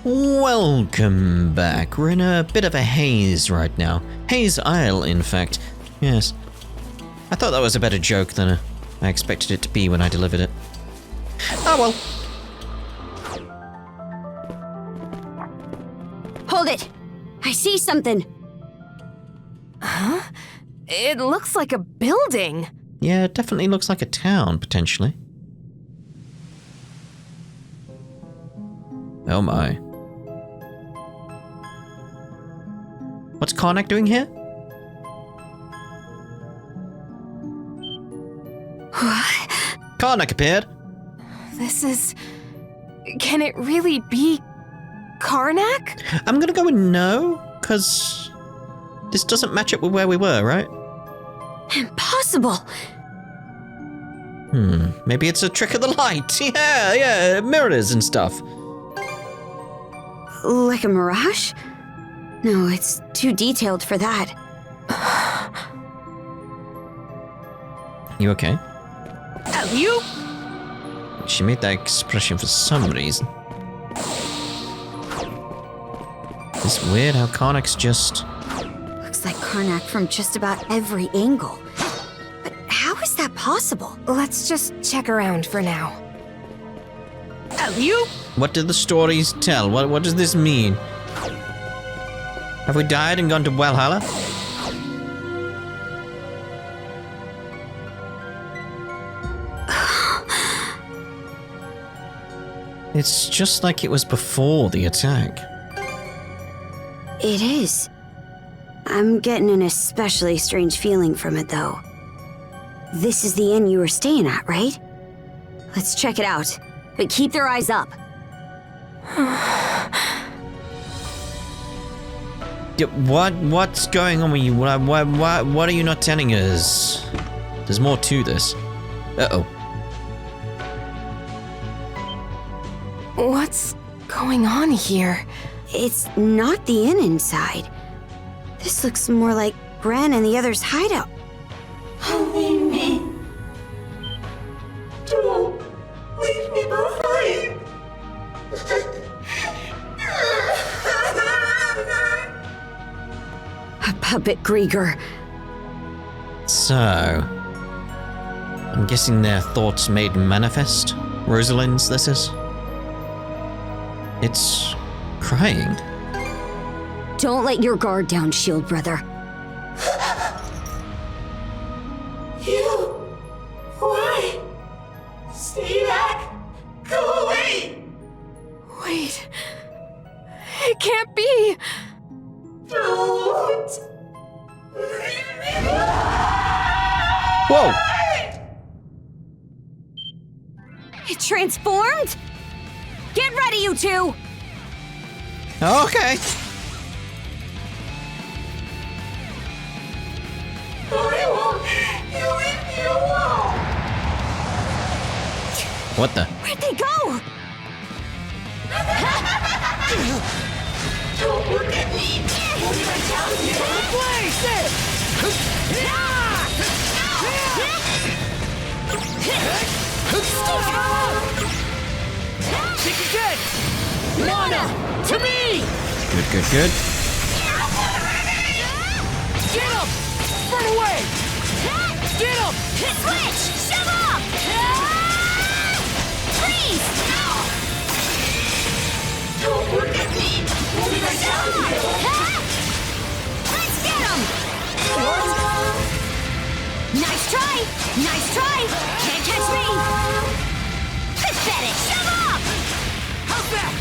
Welcome back. We're in a bit of a haze right now. Haze Isle, in fact. Yes. I thought that was a better joke than I expected it to be when I delivered it. Oh well. Hold it! I see something. Huh? It looks like a building. Yeah, it definitely looks like a town, potentially. Oh my. What's Carnac doing here? What? Carnac appeared. This is... Can it really be... Carnac? I'm gonna go with no, because this doesn't match up with where we were, right? Impossible! Maybe it's a trick of the light. Yeah, mirrors and stuff. Like a mirage? No, it's too detailed for that. You okay? You? She made that expression for some reason. It's weird how Carnac's just... Looks like Carnac from just about every angle. But how is that possible? Let's just check around for now. You? What did the stories tell? What does this mean? Have we died and gone to Valhalla? It's just like it was before the attack. It is. I'm getting an especially strange feeling from it, though. This is the inn you were staying at, right? Let's check it out, but keep their eyes up. What's going on with you? What are you not telling us? There's more to this. Uh-oh. What's going on here? It's not the inn inside. This looks more like Bran and the others' hideout. Only me. Don't leave me behind. A puppet Grieger. So... I'm guessing their thoughts made manifest? Rosalind's, this is? It's... crying. Don't let your guard down, Shield Brother. You. Why? Stay back. Go away. Wait. It can't be. Don't. Leave me Whoa! It transformed? Get ready, you two! Okay. I won't. You leave me alone. What the? Where'd they go? Don't look at me. What did I tell you? Place it! Think again! Mana! To me! Good. Get him! Run away! Get him! Switch! Shove up! Freeze! Don't look at me. What did I tell you? Let's get him! Nice try! Can't catch me! Pathetic! Shove up! How's that?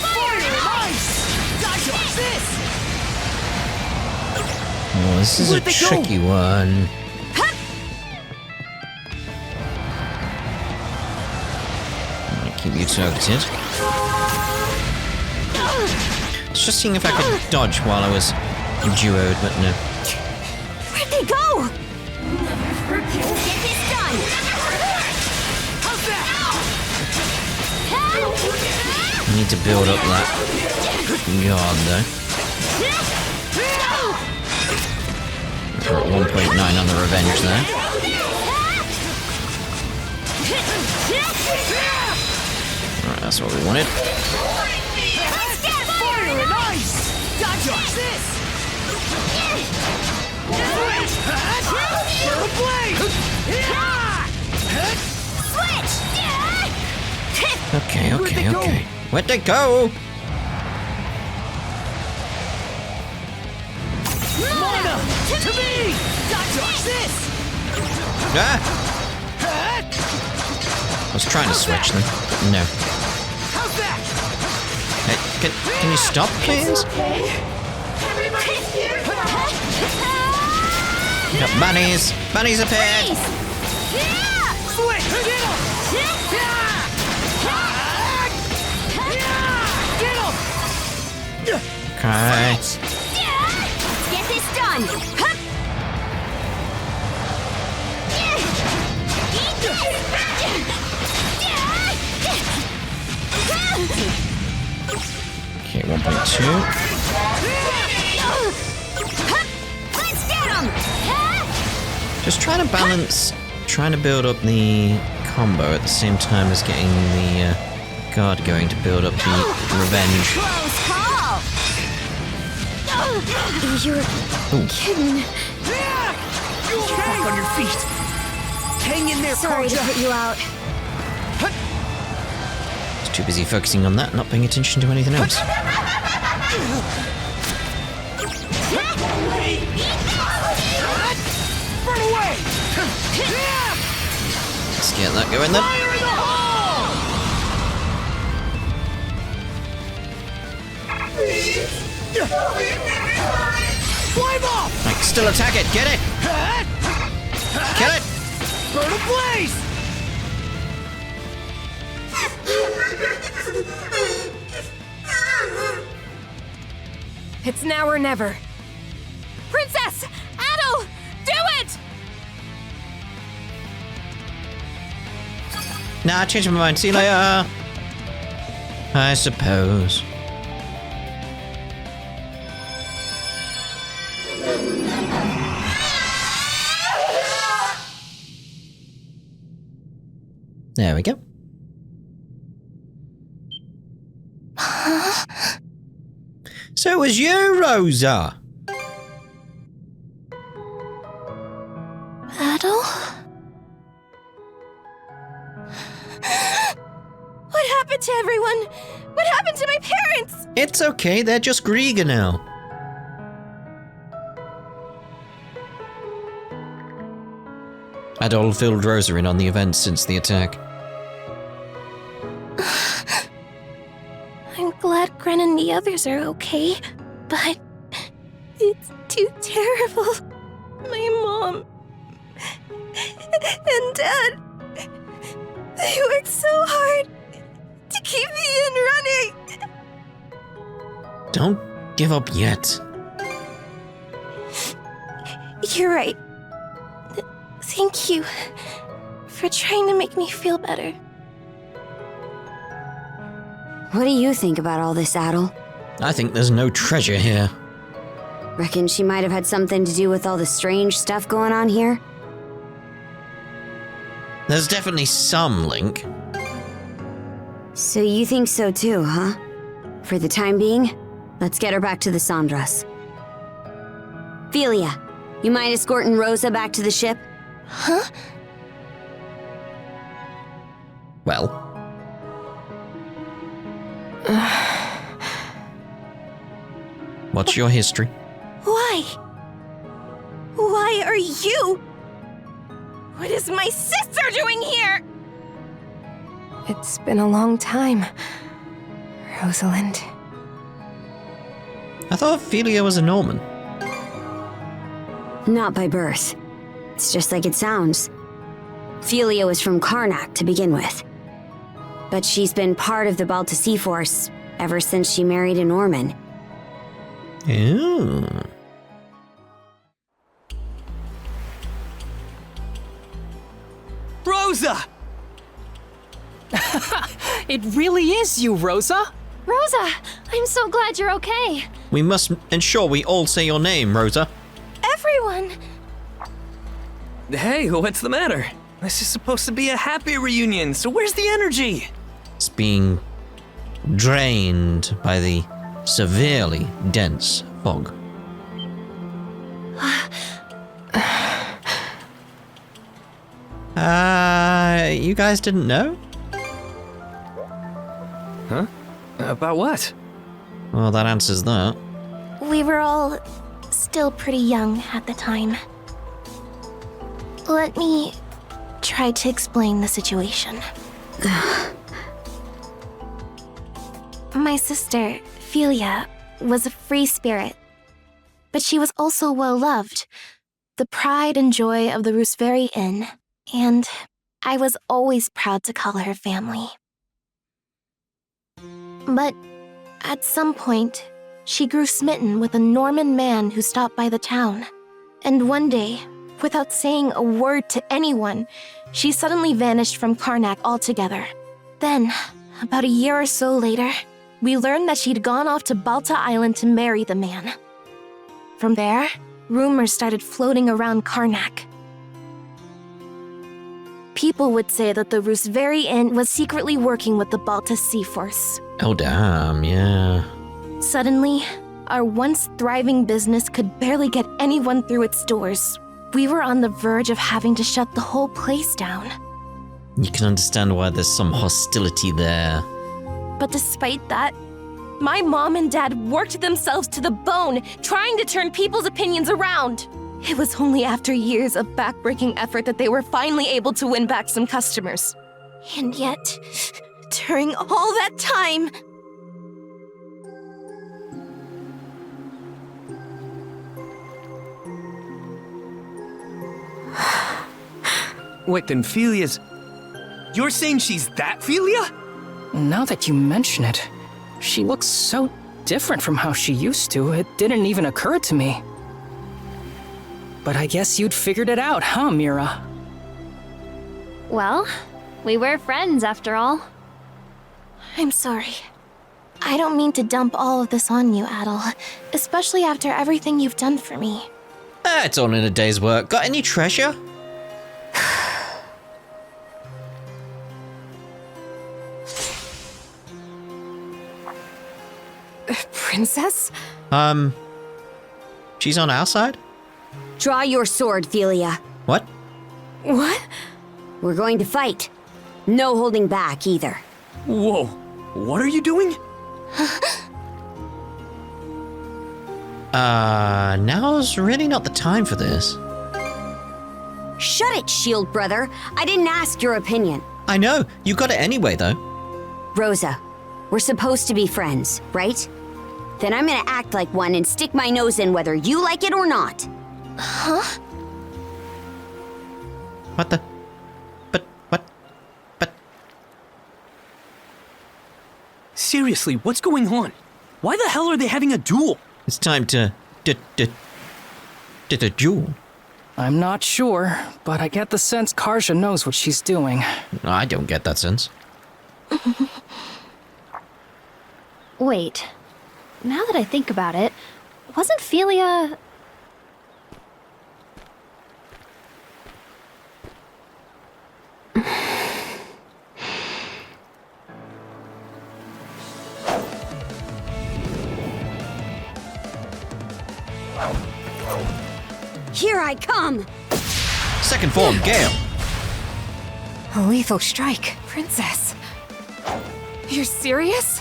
Fire! Nice! Dodge like this! Oh, this is Where'd a they go? tricky one. I'm gonna keep you targeted. I was just seeing if I could dodge while I was duoed, but no. Where'd they go? Get this done! How's that? I need to build up that yard, though. We're at 1.9 on the revenge there. Alright, that's what we wanted. Fire and ice! Dodge this! For a blade! Okay. Where'd they go? Mana! To me! Dodge this! Ah! I was trying to switch them. No. How's that? Hey, can you stop, please? Everybody's here. Got bunnies. Bunnies appeared. Switch! Get him! Get him! Okay. Get this done! Hup! Okay, 1.2. Let's get him! Just trying to balance, trying to build up the combo at the same time as getting the guard going to build up the revenge. Close call! You're kidding. Get back on your feet! Hang in there, Sorry to put you out. Just too busy focusing on that, not paying attention to anything else. Burn away! Let's get that going then. Fire in the hole! Climb up! Right, still attack it. Get it. Kill it. Burn ablaze! It's now or never. Princess! Adel! Do it! Nah, I changed my mind. See you later. I suppose. There we go. So it was you, Rosa. Adel? What happened to everyone? What happened to my parents? It's okay, they're just Grieger now. Adol filled Rosa in on the events since the attack. I'm glad Gren and the others are okay, but it's too terrible. My mom and Dad, they worked so hard to keep the inn running. Don't give up yet. You're right. Thank you for trying to make me feel better. What do you think about all this, Adel? I think there's no treasure here. Reckon she might have had something to do with all the strange stuff going on here? There's definitely some link. So you think so too, huh? For the time being, let's get her back to the Sandras. Philia, you mind escorting Rosa back to the ship? Huh? Well. What's your history? Why? Why are you? What is my sister doing here? It's been a long time, Rosalind. I thought Philia was a Norman. Not by birth. It's just like it sounds. Philia was from Carnac to begin with. But she's been part of the Baltasea Force ever since she married a Norman. Ooh. Rosa! It really is you, Rosa. Rosa, I'm so glad you're okay. We must ensure we all say your name, Rosa. Everyone. Hey, what's the matter? This is supposed to be a happy reunion, so where's the energy? It's being drained by the severely dense fog. You guys didn't know? Huh? About what? Well, that answers that. We were all still pretty young at the time. Let me try to explain the situation. My sister, Philia, was a free spirit, but she was also well loved, the pride and joy of the Rooseveri Inn, and I was always proud to call her family. But at some point, she grew smitten with a Norman man who stopped by the town, and one day, without saying a word to anyone, she suddenly vanished from Carnac altogether. Then, about a year or so later, we learned that she'd gone off to Balta Island to marry the man. From there, rumors started floating around Carnac. People would say that the Rooseveri Inn was secretly working with the Balta Sea Force. Oh, damn, yeah. Suddenly, our once thriving business could barely get anyone through its doors. We were on the verge of having to shut the whole place down. You can understand why there's some hostility there. But despite that, my mom and dad worked themselves to the bone, trying to turn people's opinions around. It was only after years of backbreaking effort that they were finally able to win back some customers. And yet, during all that time... Wait, then Philia's... You're saying she's that Philia? Now that you mention it, she looks so different from how she used to, it didn't even occur to me. But I guess you'd figured it out, huh, Mira? Well, we were friends after all. I'm sorry. I don't mean to dump all of this on you, Adel, especially after everything you've done for me. It's all in a day's work. Got any treasure? Princess? She's on our side? Draw your sword, Philia. What? What? We're going to fight. No holding back either. Whoa, what are you doing? Now's really not the time for this. Shut it, Shield brother. I didn't ask your opinion. I know, you got it anyway, though. Rosa, we're supposed to be friends, right? Then I'm gonna act like one and stick my nose in whether you like it or not. Huh? What the? But... Seriously, what's going on? Why the hell are they having a duel? It's time to... Did a duel? I'm not sure, but I get the sense Karja knows what she's doing. I don't get that sense. Wait. Now that I think about it, wasn't Philia... Here I come! Second form, Gale. A lethal strike. Princess? You're serious?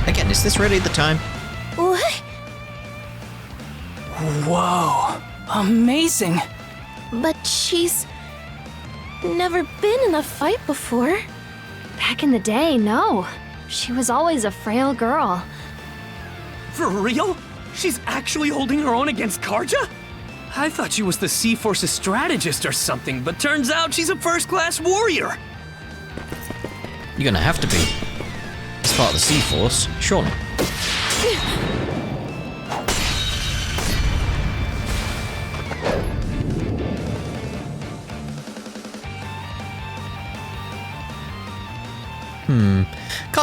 Again, is this really the time? What? Whoa, amazing. But she's... never been in a fight before. Back in the day, no. She was always a frail girl. For real? She's actually holding her own against Karja? I thought she was the Sea Force's strategist or something, but turns out she's a first-class warrior. You're gonna have to be. It's part of the Sea Force, surely.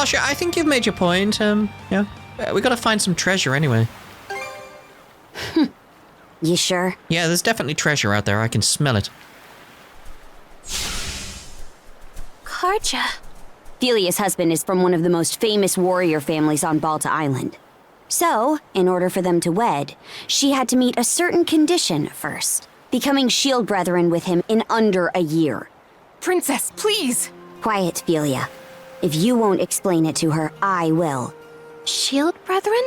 Sasha, I think you've made your point. Yeah, we gotta find some treasure anyway. You sure? Yeah, there's definitely treasure out there. I can smell it. Karja. Phelia's husband is from one of the most famous warrior families on Balta Island. So, in order for them to wed, she had to meet a certain condition first, becoming shield brethren with him in under a year. Princess, please! Quiet, Phelia. If you won't explain it to her, I will. Shield brethren?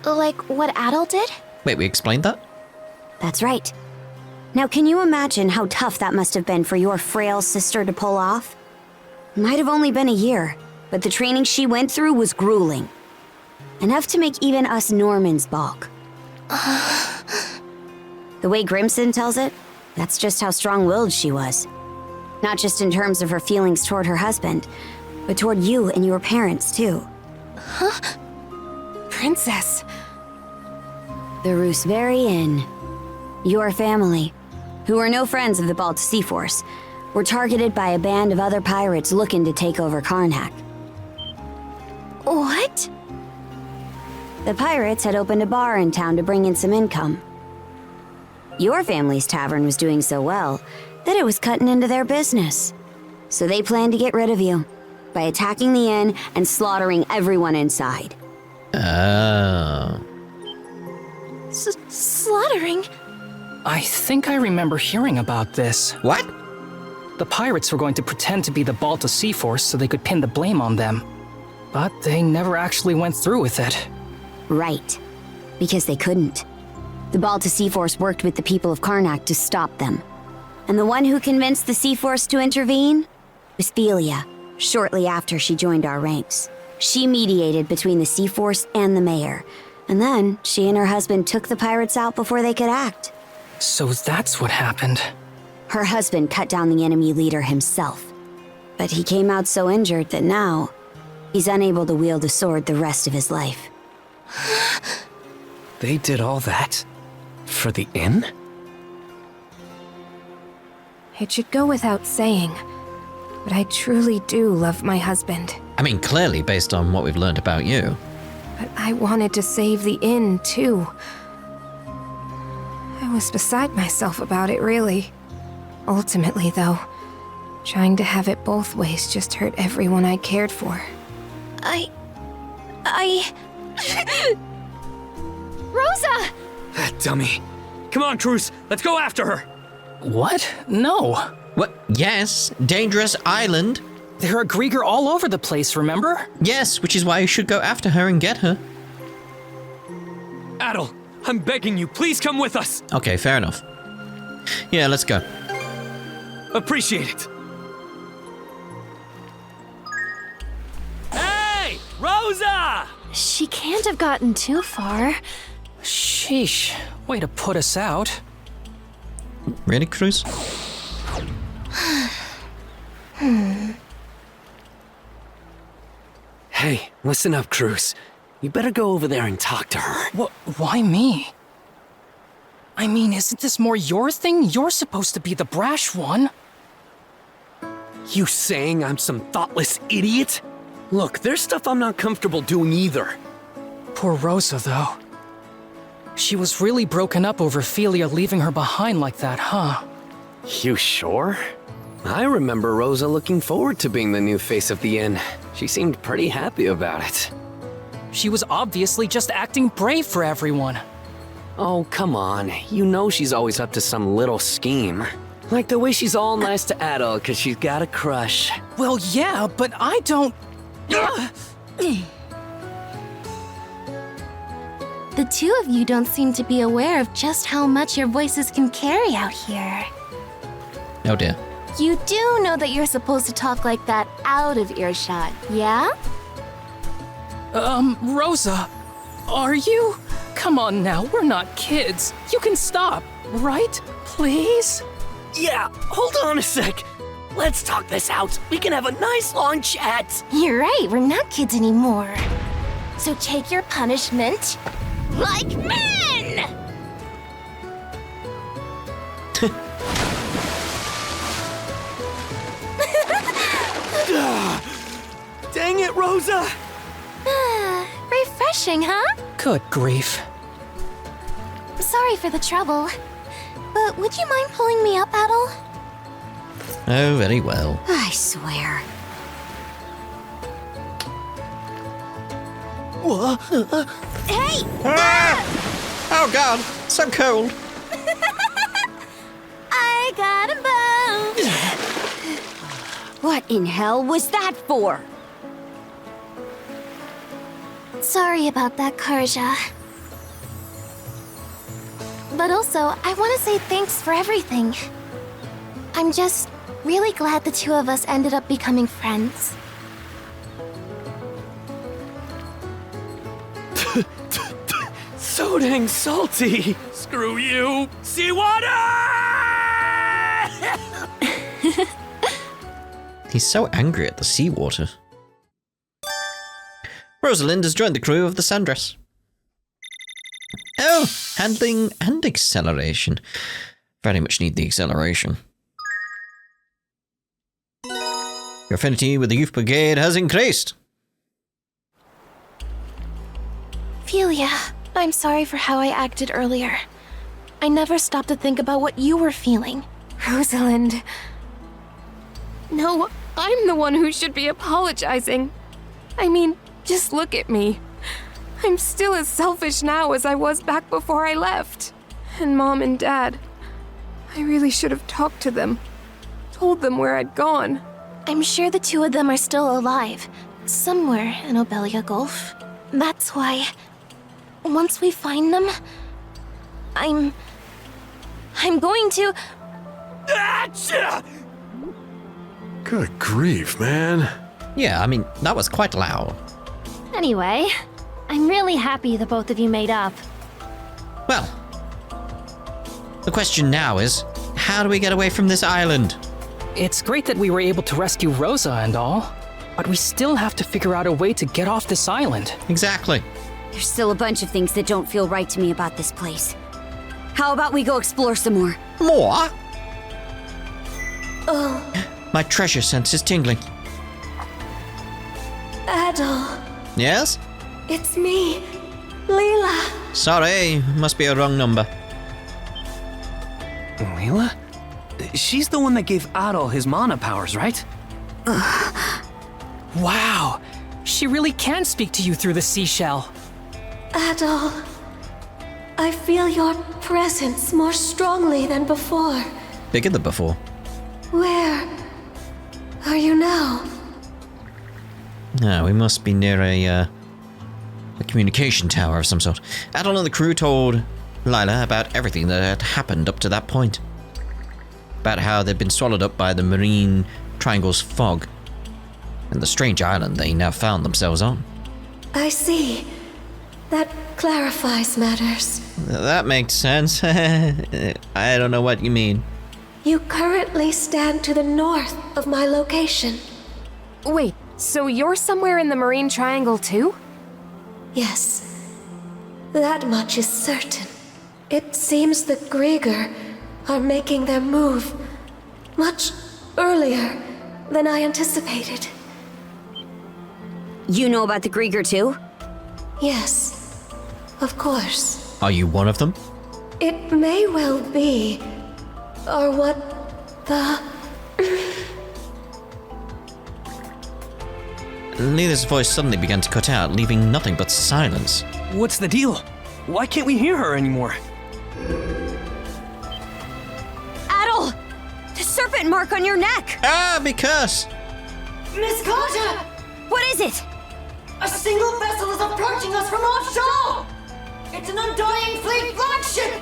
Like what Adel did? Wait, we explained that? That's right. Now, can you imagine how tough that must have been for your frail sister to pull off? Might have only been a year, but the training she went through was grueling. Enough to make even us Normans balk. The way Grimson tells it, that's just how strong-willed she was. Not just in terms of her feelings toward her husband, but toward you and your parents, too. Princess. The Rooseveri Inn. Your family, who are no friends of the Balta Sea Force, were targeted by a band of other pirates looking to take over Carnac. What? The pirates had opened a bar in town to bring in some income. Your family's tavern was doing so well that it was cutting into their business. So they planned to get rid of you by attacking the inn and slaughtering everyone inside. Oh. Slaughtering? I think I remember hearing about this. What? The pirates were going to pretend to be the Balta Sea Force so they could pin the blame on them. But they never actually went through with it. Right. Because they couldn't. The Balta Sea Force worked with the people of Carnac to stop them. And the one who convinced the Sea Force to intervene was Phelia, shortly after she joined our ranks. She mediated between the Sea Force and the mayor, and then she and her husband took the pirates out before they could act. So that's what happened. Her husband cut down the enemy leader himself. But he came out so injured that now, he's unable to wield a sword the rest of his life. They did all that? For the inn? It should go without saying, but I truly do love my husband. I mean, clearly, based on what we've learned about you. But I wanted to save the inn, too. I was beside myself about it, really. Ultimately, though, trying to have it both ways just hurt everyone I cared for. Rosa! That dummy. Come on, Cruz, let's go after her! What? No. What? Yes, dangerous island. There are Grieger all over the place, remember? Yes, which is why you should go after her and get her. Adel, I'm begging you, please come with us! Okay, fair enough. Yeah, let's go. Appreciate it. Hey! Rosa! She can't have gotten too far. Sheesh. Way to put us out. Really, Cruz? Hey, listen up, Cruz. You better go over there and talk to her. Why me? I mean, isn't this more your thing? You're supposed to be the brash one. You saying I'm some thoughtless idiot? Look, there's stuff I'm not comfortable doing either. Poor Rosa, though. She was really broken up over Phelia leaving her behind like that, huh? You sure? I remember Rosa looking forward to being the new face of the inn. She seemed pretty happy about it. She was obviously just acting brave for everyone. Oh, come on. You know she's always up to some little scheme. Like the way she's all nice to Adel because she's got a crush. Well, yeah, but I don't... The two of you don't seem to be aware of just how much your voices can carry out here. Oh dear. You do know that you're supposed to talk like that out of earshot, yeah? Rosa, are you? Come on now, we're not kids. You can stop, right? Please? Yeah, hold on a sec. Let's talk this out. We can have a nice long chat. You're right, we're not kids anymore. So take your punishment like men! Dang it, Rosa! Refreshing, huh? Good grief. Sorry for the trouble. But would you mind pulling me up, Adol? Oh, very well. I swear. Hey! Oh god, so cold. I got a bone! What in hell was that for? Sorry about that, Karja. But also, I want to say thanks for everything. I'm just really glad the two of us ended up becoming friends. So dang salty. Screw you. Seawater! He's so angry at the seawater. Rosalind has joined the crew of the Sandress. Oh, handling and acceleration. Very much need the acceleration. Your affinity with the Youth Brigade has increased. Philia, I'm sorry for how I acted earlier. I never stopped to think about what you were feeling. Rosalind. No, I'm the one who should be apologizing. I mean, just look at me. I'm still as selfish now as I was back before I left. And Mom and Dad, I really should have talked to them. Told them where I'd gone. I'm sure the two of them are still alive, somewhere in Obelia Gulf. That's why, once we find them, I'm going to... Achoo! Good grief, man. Yeah, I mean, that was quite loud. Anyway, I'm really happy the both of you made up. Well, the question now is, how do we get away from this island? It's great that we were able to rescue Rosa and all, but we still have to figure out a way to get off this island. Exactly. There's still a bunch of things that don't feel right to me about this place. How about we go explore some more? More? Oh, My treasure sense is tingling. Adol, Yes? it's me, Leela. Sorry, must be a wrong number. Leela? She's the one that gave Adol his mana powers, right? Wow, she really can speak to you through the seashell. Adol, I feel your presence more strongly than before. Bigger than before. Where are you now? Ah, we must be near a communication tower of some sort. Adol and the crew told Lila about everything that had happened up to that point. About how they'd been swallowed up by the marine triangle's fog, and the strange island they now found themselves on. I see. That clarifies matters. That makes sense. I don't know what you mean. You currently stand to the north of my location. Wait, so you're somewhere in the Marine Triangle too? Yes, that much is certain. It seems the Grieger are making their move much earlier than I anticipated. You know about the Grieger too? Yes, of course. Are you one of them? It may well be, or what the... Lila's voice suddenly began to cut out, leaving nothing but silence. What's the deal? Why can't we hear her anymore? Adol! The serpent mark on your neck! Ah, because... Miss Carter! What is it? A single vessel is approaching us from offshore! It's an Undying Fleet flagship!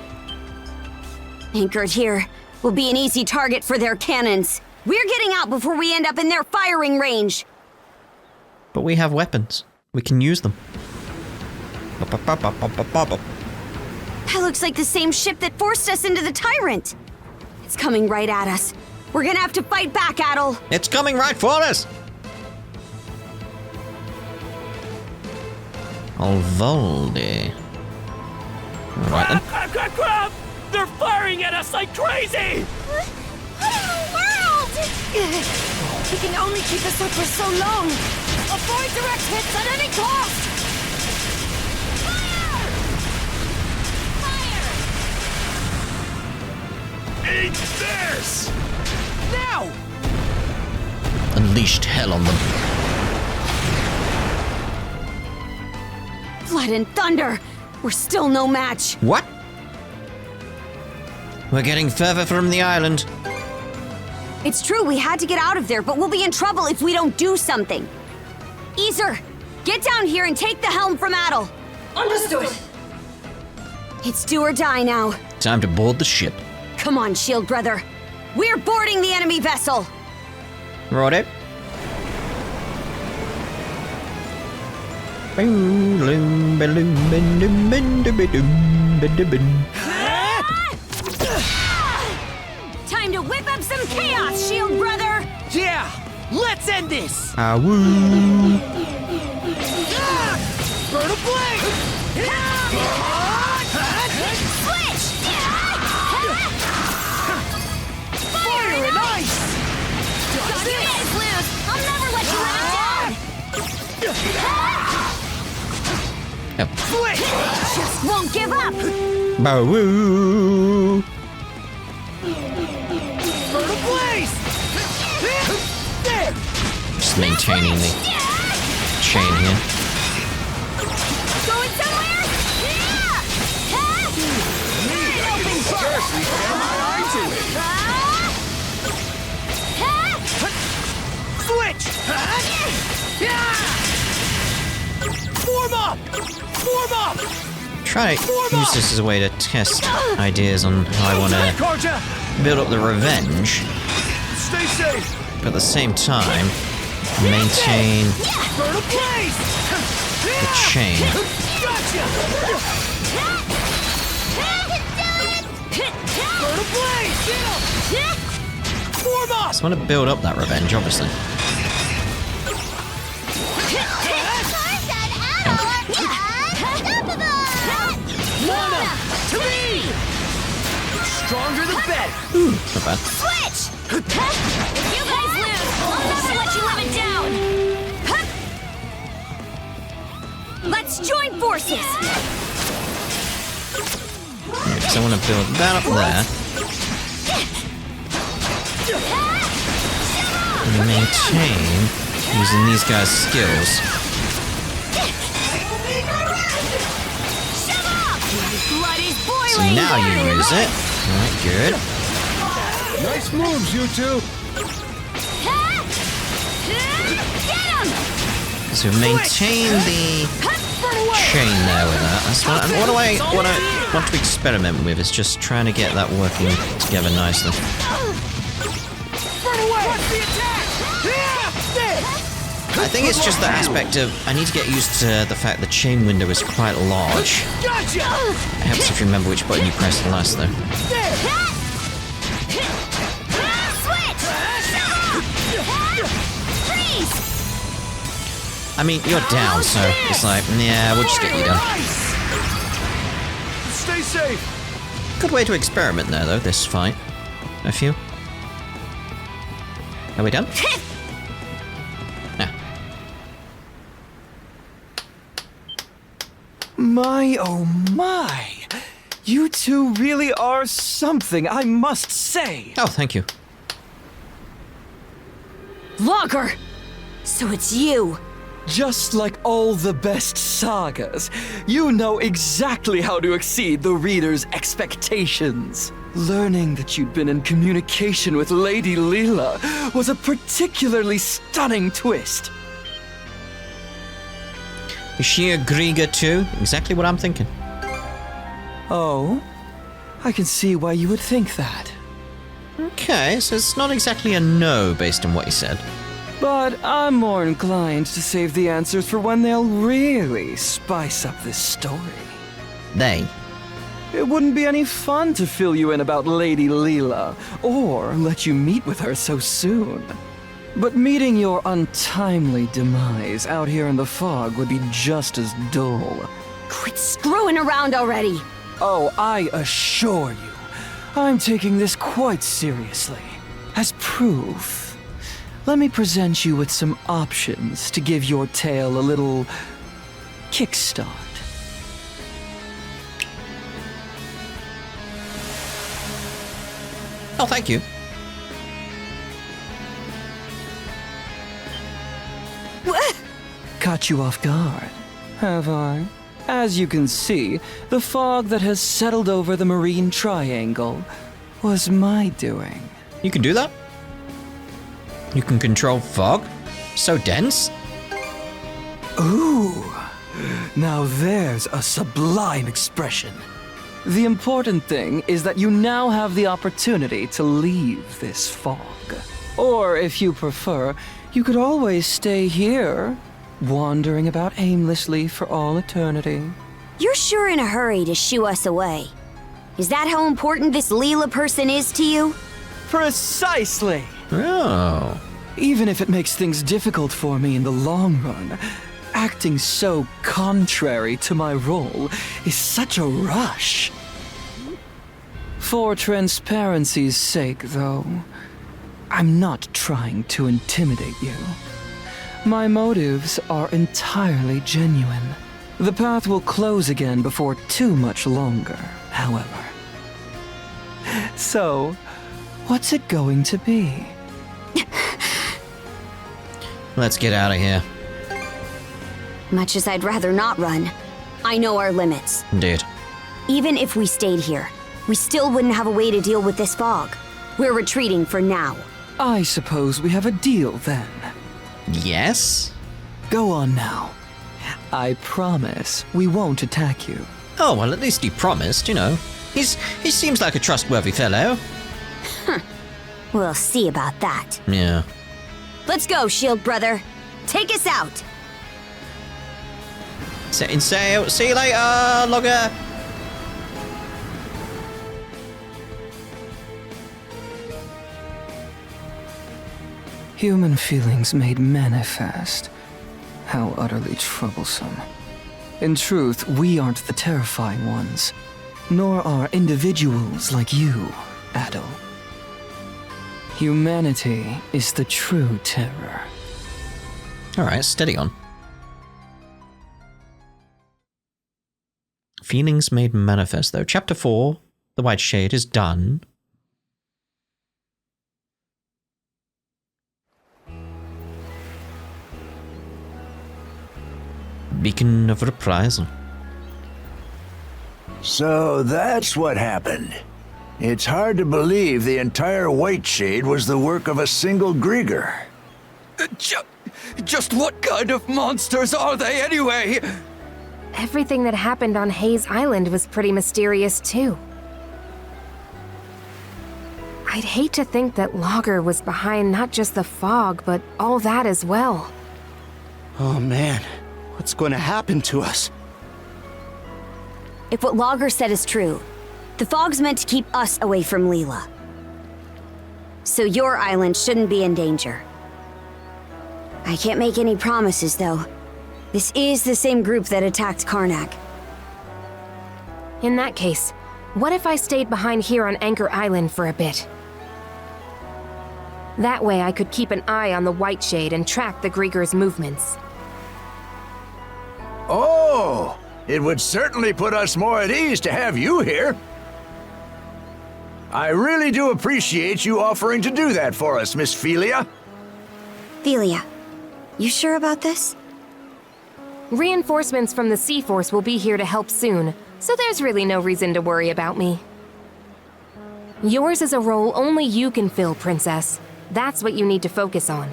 Anchored here will be an easy target for their cannons. We're getting out before we end up in their firing range. But we have weapons. We can use them. That looks like the same ship that forced us into the Tyrant. It's coming right at us. We're gonna have to fight back, Adol. It's coming right for us! Alvaldi. Alright then. Crap, crap, crap! They're firing at us like crazy! What in the world? He can only keep us up for so long. Avoid direct hits at any cost! Eat this! Now! Unleashed hell on them. Blood and thunder! We're still no match. What? We're getting further from the island. It's true, we had to get out of there, but we'll be in trouble if we don't do something. Easer, get down here and take the helm from Adel. Understood! It's do or die now. Time to board the ship. Come on, Shield Brother. We're boarding the enemy vessel. Righto. Time to whip up some chaos, Shield Brother. Yeah! Let's end this! Woo! Burn a blade! Switch! Fire and ice! Got you guys loose. I'll never let you live Yep. Switch! Just won't give up. Woo! Burn a blaze! There! Just maintaining the chain here. Going somewhere? Switch! Form up! Form up! Try to use this as a way to test ideas on how I want to Carja! build up the revenge, Stay safe! but at the same time, maintain Burn a blaze! the chain. Gotcha! Burn a blaze! Form up! So I want to build up that revenge, obviously. Lana! To me! Stronger the better! Not bad. Switch! If you guys lose, I'll never let you live it down. Let's join forces! So I want to build that up there. And maintain using these guys' skills. Blood is So boiling! now you use it. Alright, good. Nice moves, you two! Get him! So maintain the chain there with that. That's what I want to experiment with, is just trying to get that working together nicely. Burn away! What's the attack? I think it's just the aspect of I need to get used to the fact the chain window is quite large. Gotcha! It helps if you remember which button you pressed last though. I mean, you're down, so it's like, yeah, we'll just get you done. Stay safe! Good way to experiment there, though, this fight. I feel. Are we done? Nah. My, oh my! You two really are something, I must say! Oh, thank you. Logger! So it's you! Just like all the best sagas, you know exactly how to exceed the reader's expectations. Learning that you'd been in communication with Lady Leela was a particularly stunning twist. Is she a Grieger too? Exactly what I'm thinking. Oh? I can see why you would think that. Okay, so it's not exactly a no based on what you said. But I'm more inclined to save the answers for when they'll really spice up this story. They. It wouldn't be any fun to fill you in about Lady Leela, or let you meet with her so soon. But meeting your untimely demise out here in the fog would be just as dull. Quit screwing around already! Oh, I assure you, I'm taking this quite seriously. As proof, let me present you with some options to give your tale a little kickstart. Oh, thank you. Caught you off guard, have I? As you can see, the fog that has settled over the marine triangle was my doing. You can do that? You can control fog? So dense? Ooh, now there's a sublime expression. The important thing is that you now have the opportunity to leave this fog. Or if you prefer, you could always stay here, wandering about aimlessly for all eternity. You're sure in a hurry to shoo us away. Is that how important this Leela person is to you? Precisely! Oh. Even if it makes things difficult for me in the long run, acting so contrary to my role is such a rush. For transparency's sake, though, I'm not trying to intimidate you. My motives are entirely genuine. The path will close again before too much longer, however. So, what's it going to be? Let's get out of here. Much as I'd rather not run, I know our limits. Indeed. Even if we stayed here, we still wouldn't have a way to deal with this fog. We're retreating for now. I suppose we have a deal then. Yes? Go on now. I promise we won't attack you. Oh, well, at least he promised, you know. He seems like a trustworthy fellow. We'll see about that. Yeah. Let's go, Shield Brother. Take us out. Setting sail. See you later, logger. Human feelings made manifest. How utterly troublesome. In truth, we aren't the terrifying ones, nor are individuals like you, Adol. Humanity is the true terror. Alright, steady on. Feelings made manifest, though. Chapter 4, The White Shade, is done. Beacon of Reprisal. So that's what happened. It's hard to believe the entire White Shade was the work of a single Grieger. Just what kind of monsters are they anyway? Everything that happened on Hayes Island was pretty mysterious, too. I'd hate to think that Logger was behind not just the fog, but all that as well. Oh man, what's going to happen to us? If what Logger said is true, the fog's meant to keep us away from Leela. So your island shouldn't be in danger. I can't make any promises, though. This is the same group that attacked Carnac. In that case, what if I stayed behind here on Anchor Island for a bit? That way I could keep an eye on the White Shade and track the Grieger's movements. Oh, it would certainly put us more at ease to have you here. I really do appreciate you offering to do that for us, Miss Felia. Felia, you sure about this? Reinforcements from the Sea Force will be here to help soon, so there's really no reason to worry about me. Yours is a role only you can fill, Princess. That's what you need to focus on.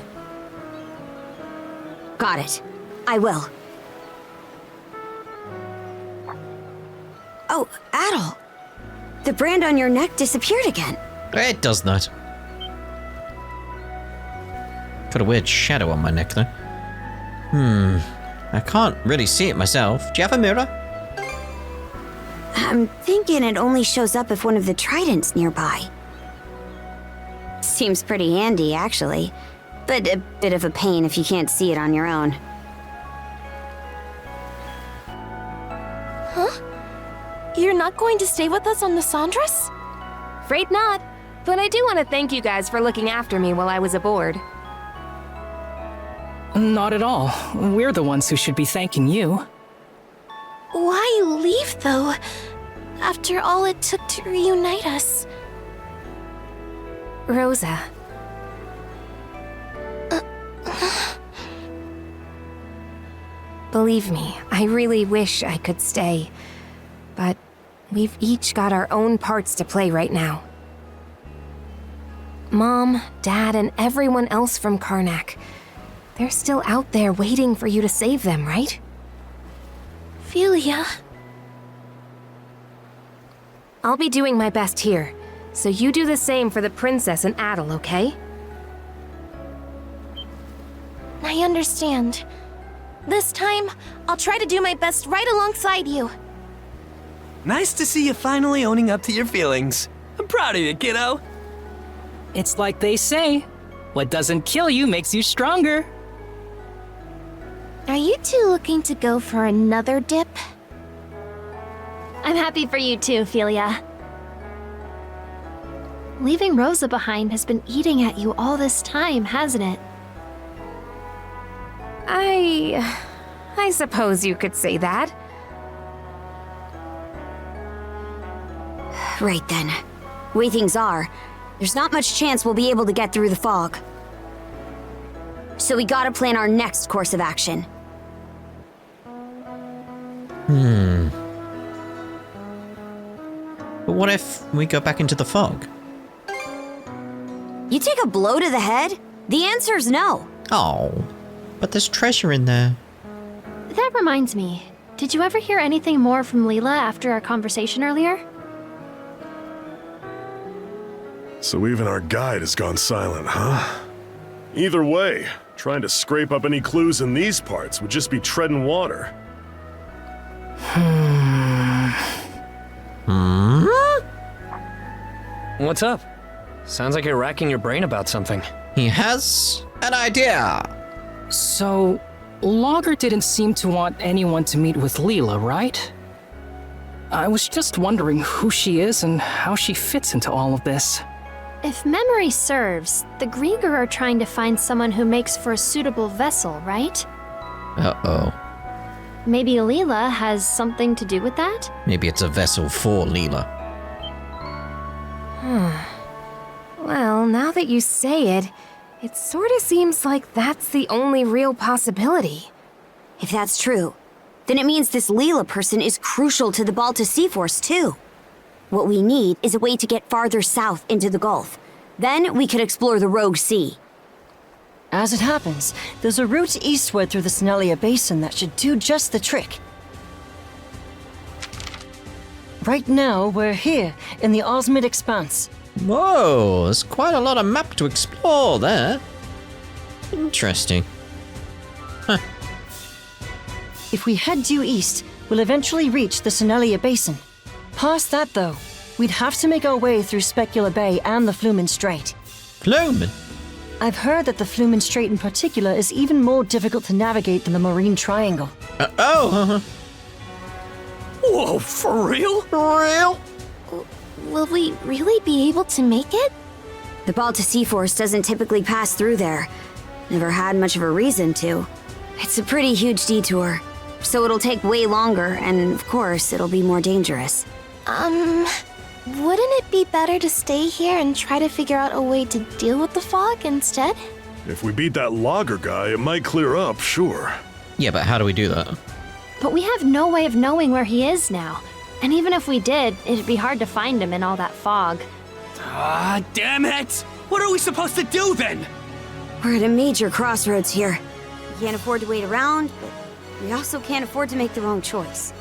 Got it. I will. Oh, Adol. The brand on your neck disappeared again. It does not. Put a weird shadow on my neck, though. I can't really see it myself. Do you have a mirror? I'm thinking it only shows up if one of the tridents nearby. Seems pretty handy, actually. But a bit of a pain if you can't see it on your own. Huh? You're not going to stay with us on the Sandras? Afraid not. But I do want to thank you guys for looking after me while I was aboard. Not at all. We're the ones who should be thanking you. Why leave, though? After all it took to reunite us. Rosa. Believe me, I really wish I could stay. But we've each got our own parts to play right now. Mom, Dad, and everyone else from Carnac. They're still out there waiting for you to save them, right? Philia. I'll be doing my best here, so you do the same for the princess and Adel, okay? I understand. This time, I'll try to do my best right alongside you. Nice to see you finally owning up to your feelings. I'm proud of you, kiddo. It's like they say, what doesn't kill you makes you stronger. Are you two looking to go for another dip? I'm happy for you too, Philia. Leaving Rosa behind has been eating at you all this time, hasn't it? I suppose you could say that. Right then. Way things are, there's not much chance we'll be able to get through the fog. So we gotta plan our next course of action. But what if we go back into the fog? You take a blow to the head? The answer's no. Oh, but there's treasure in there. That reminds me. Did you ever hear anything more from Leela after our conversation earlier? So even our guide has gone silent, huh? Either way, trying to scrape up any clues in these parts would just be treading water. What's up? Sounds like you're racking your brain about something. He has an idea. So, Logger didn't seem to want anyone to meet with Leela, right? I was just wondering who she is and how she fits into all of this. If memory serves, the Grieger are trying to find someone who makes for a suitable vessel, right? Uh-oh. Maybe Leela has something to do with that? Maybe it's a vessel for Leela. Well, now that you say it, it sort of seems like that's the only real possibility. If that's true, then it means this Leela person is crucial to the Balta Sea Force too. What we need is a way to get farther south into the Gulf. Then we could explore the Rogue Sea. As it happens, there's a route eastward through the Snelia Basin that should do just the trick. Right now, we're here, in the Osmid Expanse. Whoa, there's quite a lot of map to explore there. Interesting. Huh. If we head due east, we'll eventually reach the Snelia Basin. Past that, though, we'd have to make our way through Specula Bay and the Flumen Strait. Flumen? I've heard that the Flumen Strait in particular is even more difficult to navigate than the Marine Triangle. Whoa, for real? For real? Will we really be able to make it? The Balta Sea Force doesn't typically pass through there. Never had much of a reason to. It's a pretty huge detour, so it'll take way longer, and of course, it'll be more dangerous. Wouldn't it be better to stay here and try to figure out a way to deal with the fog instead? If we beat that logger guy, it might clear up, sure. Yeah, but how do we do that? But we have no way of knowing where he is now. And even if we did, it'd be hard to find him in all that fog. Ah, damn it! What are we supposed to do then? We're at a major crossroads here. We can't afford to wait around, but we also can't afford to make the wrong choice.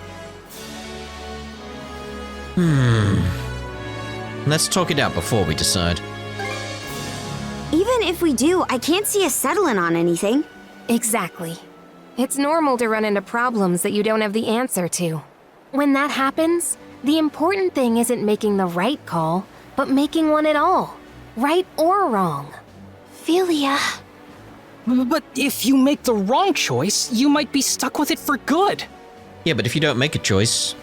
Let's talk it out before we decide. Even if we do, I can't see us settling on anything. Exactly. It's normal to run into problems that you don't have the answer to. When that happens, the important thing isn't making the right call, but making one at all. Right or wrong. Philia. But if you make the wrong choice, you might be stuck with it for good. Yeah, but if you don't make a choice,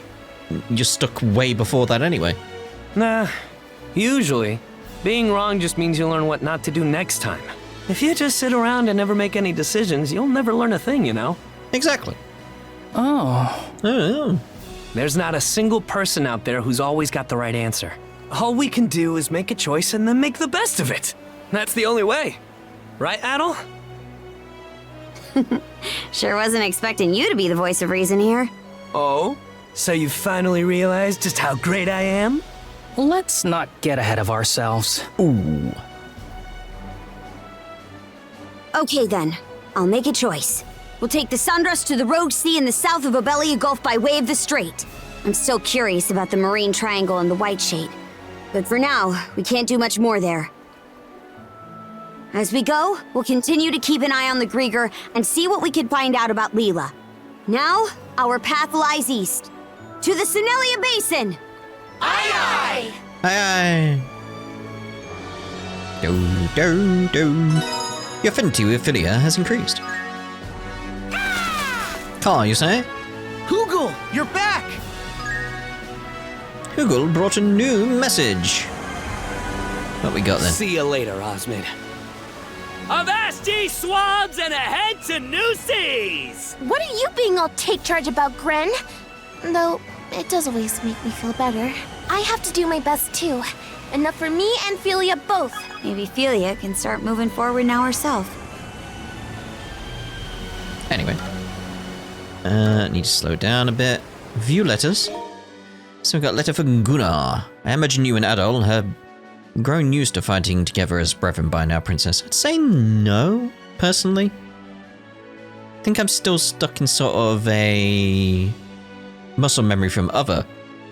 you're stuck way before that anyway. Nah, usually, being wrong just means you learn what not to do next time. If you just sit around and never make any decisions, you'll never learn a thing, you know? Exactly. Oh. There's not a single person out there who's always got the right answer. All we can do is make a choice and then make the best of it. That's the only way. Right, Adel? Sure wasn't expecting you to be the voice of reason here. Oh? So you finally realized just how great I am? Let's not get ahead of ourselves. Ooh. Okay then, I'll make a choice. We'll take the Sandras to the Rogue Sea in the south of Obelia Gulf by way of the Strait. I'm still curious about the Marine Triangle and the White Shade. But for now, we can't do much more there. As we go, we'll continue to keep an eye on the Grieger and see what we can find out about Leela. Now, our path lies east. To the Senelia Basin! Aye aye! Aye aye. Do. Your affinity with Philia has increased. Car, you say? Hugel, you're back! Hugel brought a new message. What we got then? See you later, Osmond. Avast ye swabs and ahead to new seas! What are you being all take charge about, Gren? Though, it does always make me feel better. I have to do my best too. Enough for me and Philia both. Maybe Philia can start moving forward now herself. Anyway. Need to slow down a bit. View letters. So we got a letter from Gunnar. I imagine you and Adol have grown used to fighting together as brethren by now, Princess. I'd say no, personally. I think I'm still stuck in sort of a muscle memory from other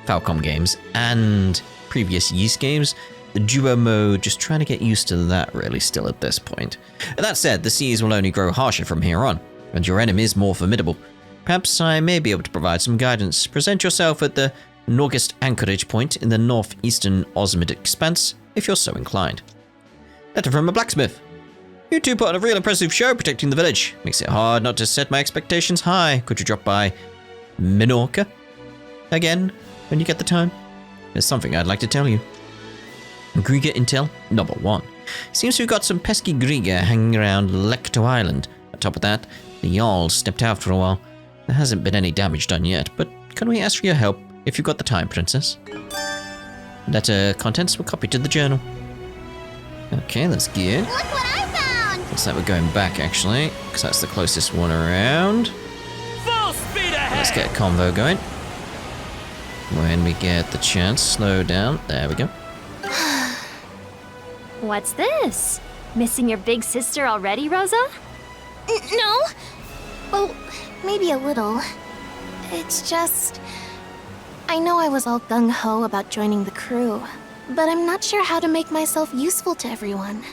Falcom games and previous Yeast games. The duo mode, just trying to get used to that really still at this point. That said, the seas will only grow harsher from here on, and your enemies more formidable. Perhaps I may be able to provide some guidance. Present yourself at the Nordics anchorage point in the northeastern Osmid expanse, if you're so inclined. Letter from a blacksmith. You two put on a real impressive show protecting the village. Makes it hard not to set my expectations high. Could you drop by Minorca again when you get the time? There's something I'd like to tell you. Grieger Intel, number 1. Seems we've got some pesky Grieger hanging around Lecto Island. On top of that, the Jarl stepped out for a while. There hasn't been any damage done yet, but can we ask for your help if you've got the time, Princess? Letter contents were copied to the journal. Okay, that's good. Look what I found! Looks like we're going back, actually, because that's the closest one around. Full speed ahead! Let's get a convo going. When we get the chance, slow down. There we go. What's this? Missing your big sister already, Rosa? No. Well, maybe a little. It's just... I know I was all gung-ho about joining the crew, but I'm not sure how to make myself useful to everyone.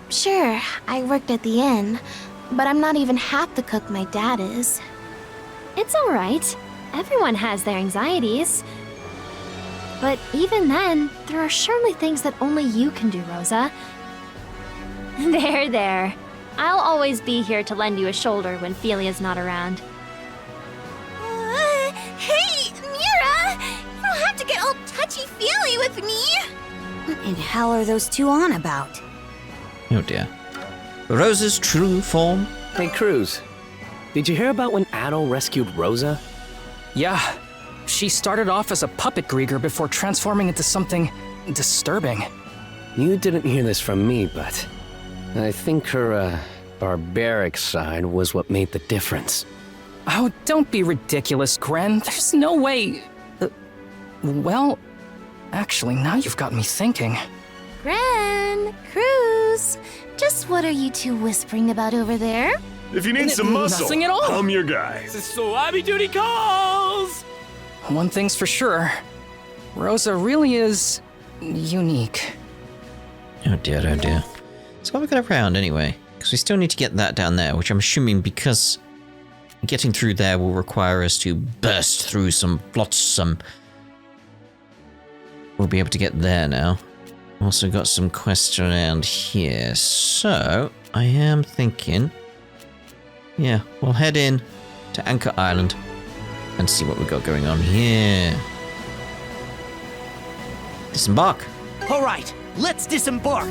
Sure, I worked at the inn, but I'm not even half the cook my dad is. It's all right. Everyone has their anxieties. But even then, there are surely things that only you can do, Rosa. There. I'll always be here to lend you a shoulder when Philia's not around. Hey, Mira! You don't have to get all touchy-feely with me! What in hell are those two on about? Oh dear. Rosa's true form? Hey, Cruz. Did you hear about when Adol rescued Rosa? Yeah. She started off as a puppet Grieger before transforming into something disturbing. You didn't hear this from me, but I think her, barbaric side was what made the difference. Oh, don't be ridiculous, Gren. There's no way... well, actually, now you've got me thinking. Gren, Cruz, just what are you two whispering about over there? If you need some muscle, nothing at all. I'm your guy. So I be duty calls! One thing's for sure. Rosa really is... unique. Oh dear. So what have we got around anyway? Because we still need to get that down there, which I'm assuming because getting through there will require us to burst through some flotsam. We'll be able to get there now. Also got some quests around here. So, I am thinking... yeah, we'll head in to Anchor Island and see what we got going on here. Disembark. All right, let's disembark.